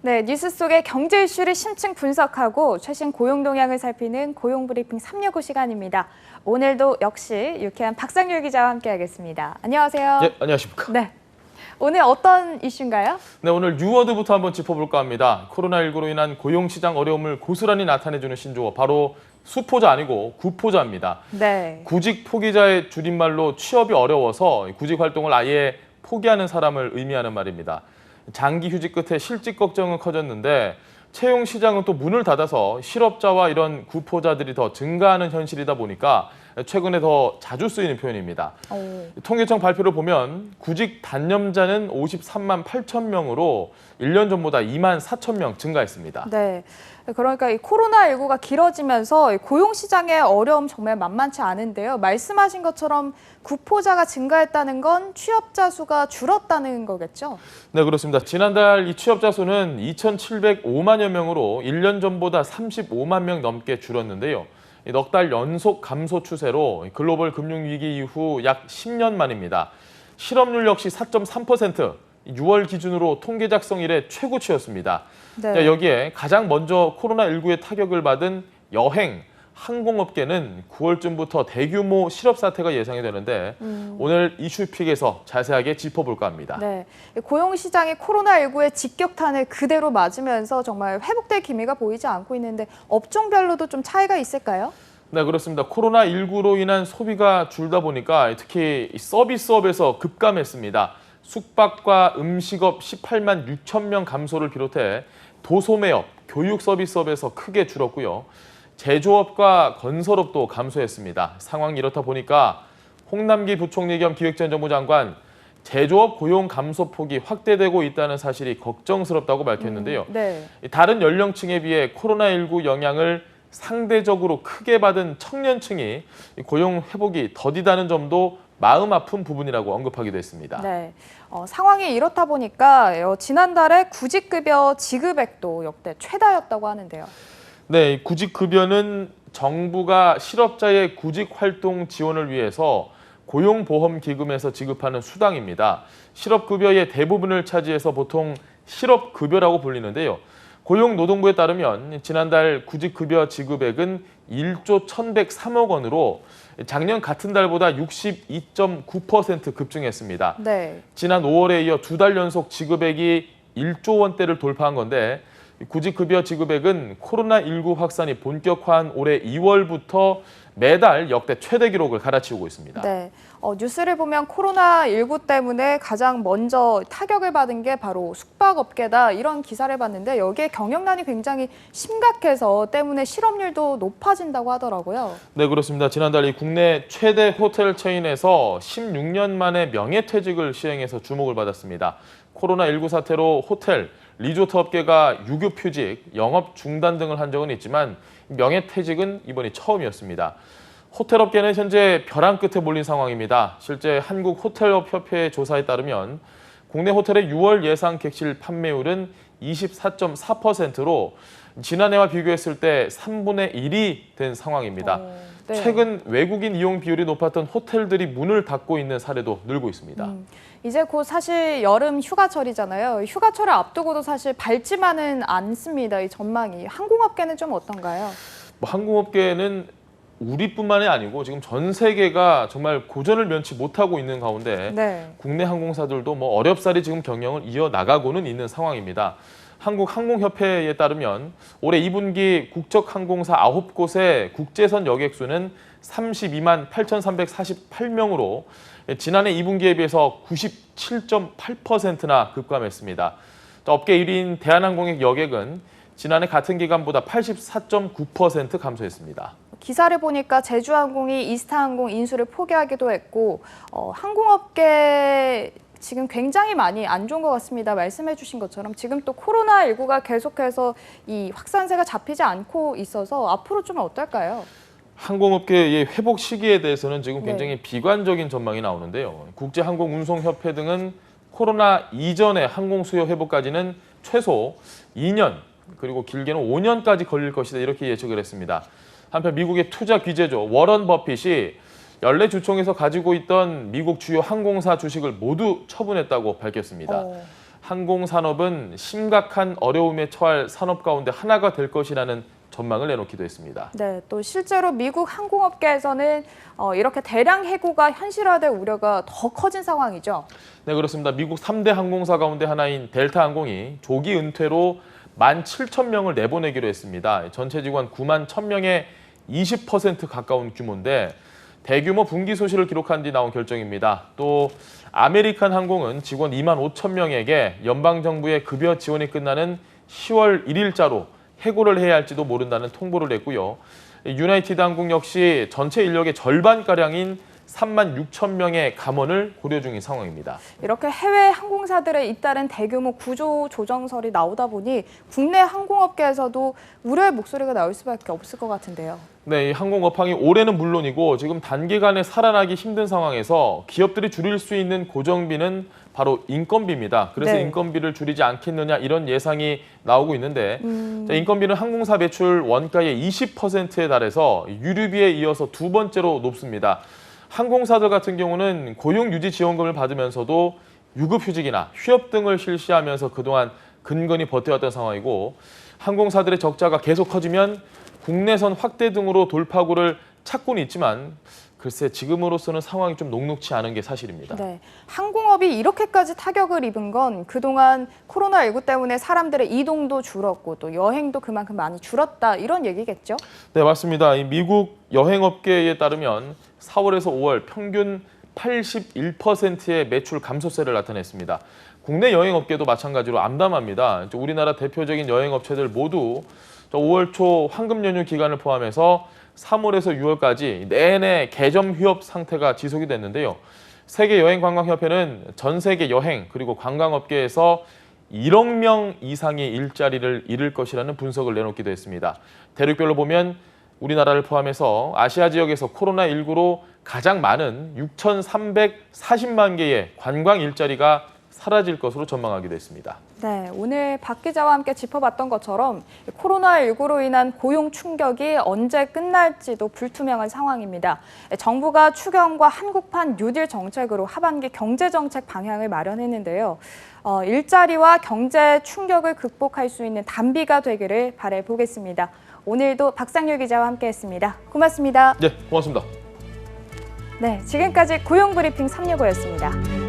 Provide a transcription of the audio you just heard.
네, 뉴스 속의 경제 이슈를 심층 분석하고 최신 고용 동향을 살피는 고용브리핑 365 시간입니다. 오늘도 역시 유쾌한 박상률 기자와 함께하겠습니다. 안녕하세요. 예, 안녕하십니까. 네, 오늘 어떤 이슈인가요? 네, 오늘 뉴워드부터 한번 짚어볼까 합니다. 코로나19로 인한 고용시장 어려움을 고스란히 나타내주는 신조어, 바로 수포자 아니고 구포자입니다. 네. 구직 포기자의 줄임말로 취업이 어려워서 구직 활동을 아예 포기하는 사람을 의미하는 말입니다. 장기 휴직 끝에 실직 걱정은 커졌는데 채용 시장은 또 문을 닫아서 실업자와 이런 구포자들이 더 증가하는 현실이다 보니까 최근에 더 자주 쓰이는 표현입니다. 통계청 발표를 보면 구직 단념자는 53만 8천 명으로 1년 전보다 2만 4천 명 증가했습니다. 네. 그러니까 이 코로나19가 길어지면서 고용 시장의 어려움 정말 만만치 않은데요. 말씀하신 것처럼 구포자가 증가했다는 건 취업자 수가 줄었다는 거겠죠? 네, 그렇습니다. 지난달 이 취업자 수는 2,705만여 명으로 1년 전보다 35만 명 넘게 줄었는데요. 넉 달 연속 감소 추세로 글로벌 금융위기 이후 약 10년 만입니다. 실업률 역시 4.3%, 6월 기준으로 통계 작성 이래 최고치였습니다. 네. 여기에 가장 먼저 코로나19의 타격을 받은 여행, 항공업계는 9월쯤부터 대규모 실업 사태가 예상이 되는데 오늘 이슈픽에서 자세하게 짚어볼까 합니다. 네, 고용 시장이 코로나19의 직격탄을 그대로 맞으면서 정말 회복될 기미가 보이지 않고 있는데 업종별로도 좀 차이가 있을까요? 네, 그렇습니다. 코로나19로 인한 소비가 줄다 보니까 특히 서비스업에서 급감했습니다. 숙박과 음식업 18만 6천 명 감소를 비롯해 도소매업, 교육 서비스업에서 크게 줄었고요. 제조업과 건설업도 감소했습니다. 상황이 이렇다 보니까 홍남기 부총리 겸 기획재정부 장관, 제조업 고용 감소 폭이 확대되고 있다는 사실이 걱정스럽다고 밝혔는데요. 네. 다른 연령층에 비해 코로나19 영향을 상대적으로 크게 받은 청년층이 고용 회복이 더디다는 점도 마음 아픈 부분이라고 언급하기도 했습니다. 네, 상황이 이렇다 보니까 지난달에 구직급여 지급액도 역대 최다였다고 하는데요. 네, 구직급여는 정부가 실업자의 구직활동 지원을 위해서 고용보험기금에서 지급하는 수당입니다. 실업급여의 대부분을 차지해서 보통 실업급여라고 불리는데요. 고용노동부에 따르면 지난달 구직급여 지급액은 1조 1,103억 원으로 작년 같은 달보다 62.9% 급증했습니다. 네. 지난 5월에 이어 두 달 연속 지급액이 1조 원대를 돌파한 건데 구직급여 지급액은 코로나19 확산이 본격화한 올해 2월부터 매달 역대 최대 기록을 갈아치우고 있습니다. 네, 뉴스를 보면 코로나19 때문에 가장 먼저 타격을 받은 게 바로 숙박업계다 이런 기사를 봤는데 여기에 경영난이 굉장히 심각해서 때문에 실업률도 높아진다고 하더라고요. 네, 그렇습니다. 지난달 이 국내 최대 호텔 체인에서 16년 만에 명예퇴직을 시행해서 주목을 받았습니다. 코로나19 사태로 호텔, 리조트 업계가 유급휴직, 영업 중단 등을 한 적은 있지만 명예퇴직은 이번이 처음이었습니다. 호텔업계는 현재 벼랑 끝에 몰린 상황입니다. 실제 한국호텔업협회의 조사에 따르면 국내 호텔의 6월 예상 객실 판매율은 24.4%로 지난해와 비교했을 때 3분의 1이 된 상황입니다. 네. 최근 외국인 이용 비율이 높았던 호텔들이 문을 닫고 있는 사례도 늘고 있습니다. 이제 곧 사실 여름 휴가철이잖아요. 휴가철을 앞두고도 사실 밝지만은 않습니다. 이 전망이. 항공업계는 좀 어떤가요? 항공업계는 우리뿐만이 아니고 지금 전 세계가 정말 고전을 면치 못하고 있는 가운데 네. 국내 항공사들도 어렵사리 지금 경영을 이어나가고는 있는 상황입니다. 한국항공협회에 따르면 올해 2분기 국적항공사 9곳의 국제선 여객수는 32만 8,348명으로 지난해 2분기에 비해서 97.8%나 급감했습니다. 업계 1위인 대한항공의 여객은 지난해 같은 기간보다 84.9% 감소했습니다. 기사를 보니까 제주항공이 이스타항공 인수를 포기하기도 했고 항공업계 지금 굉장히 많이 안 좋은 것 같습니다. 말씀해 주신 것처럼 지금 또 코로나19가 계속해서 이 확산세가 잡히지 않고 있어서 앞으로 좀 어떨까요? 항공업계의 회복 시기에 대해서는 지금 굉장히 비관적인 전망이 나오는데요. 국제항공운송협회 등은 코로나 이전의 항공 수요 회복까지는 최소 2년, 그리고 길게는 5년까지 걸릴 것이다 이렇게 예측을 했습니다. 한편 미국의 투자 귀재죠. 워런 버핏이 연례 주총에서 가지고 있던 미국 주요 항공사 주식을 모두 처분했다고 밝혔습니다. 항공산업은 심각한 어려움에 처할 산업 가운데 하나가 될 것이라는 전망을 내놓기도 했습니다. 네, 또 실제로 미국 항공업계에서는 이렇게 대량 해고가 현실화될 우려가 더 커진 상황이죠. 네, 그렇습니다. 미국 3대 항공사 가운데 하나인 델타항공이 조기 은퇴로 17,000명을 내보내기로 했습니다. 전체 직원 9만 1,000명의 20% 가까운 규모인데 대규모 분기 소실을 기록한 뒤 나온 결정입니다. 또 아메리칸 항공은 직원 2만 5,000명에게 연방정부의 급여 지원이 끝나는 10월 1일자로 해고를 해야 할지도 모른다는 통보를 했고요. 유나이티드 항공 역시 전체 인력의 절반가량인 3만 6천 명의 감원을 고려 중인 상황입니다. 이렇게 해외 항공사들의 잇따른 대규모 구조 조정설이 나오다 보니 국내 항공업계에서도 우려의 목소리가 나올 수밖에 없을 것 같은데요. 네, 이 항공업황이 올해는 물론이고 지금 단기간에 살아나기 힘든 상황에서 기업들이 줄일 수 있는 고정비는 바로 인건비입니다. 그래서 네. 인건비를 줄이지 않겠느냐 이런 예상이 나오고 있는데 자, 인건비는 항공사 배출 원가의 20%에 달해서 유류비에 이어서 두 번째로 높습니다. 항공사들 같은 경우는 고용유지 지원금을 받으면서도 유급휴직이나 휴업 등을 실시하면서 그동안 근근히 버텨왔던 상황이고 항공사들의 적자가 계속 커지면 국내선 확대 등으로 돌파구를 찾고는 있지만 글쎄 지금으로서는 상황이 좀 녹록치 않은 게 사실입니다. 네, 항공업이 이렇게까지 타격을 입은 건 그동안 코로나19 때문에 사람들의 이동도 줄었고 또 여행도 그만큼 많이 줄었다 이런 얘기겠죠? 네, 맞습니다. 이 미국 여행업계에 따르면 4월에서 5월 평균 81%의 매출 감소세를 나타냈습니다. 국내 여행업계도 마찬가지로 암담합니다. 우리나라 대표적인 여행업체들 모두 5월 초 황금 연휴 기간을 포함해서 3월에서 6월까지 내내 개점 휴업 상태가 지속이 됐는데요. 세계여행관광협회는 전 세계 여행 그리고 관광업계에서 1억 명 이상의 일자리를 잃을 것이라는 분석을 내놓기도 했습니다. 대륙별로 보면 우리나라를 포함해서 아시아 지역에서 코로나19로 가장 많은 6,340만 개의 관광 일자리가 사라질 것으로 전망하기도 했습니다. 네, 오늘 박 기자와 함께 짚어봤던 것처럼 코로나19로 인한 고용 충격이 언제 끝날지도 불투명한 상황입니다. 정부가 추경과 한국판 뉴딜 정책으로 하반기 경제정책 방향을 마련했는데요. 일자리와 경제 충격을 극복할 수 있는 단비가 되기를 바라보겠습니다. 오늘도 박상률 기자와 함께했습니다. 고맙습니다. 네, 고맙습니다. 네, 지금까지 고용브리핑 365였습니다.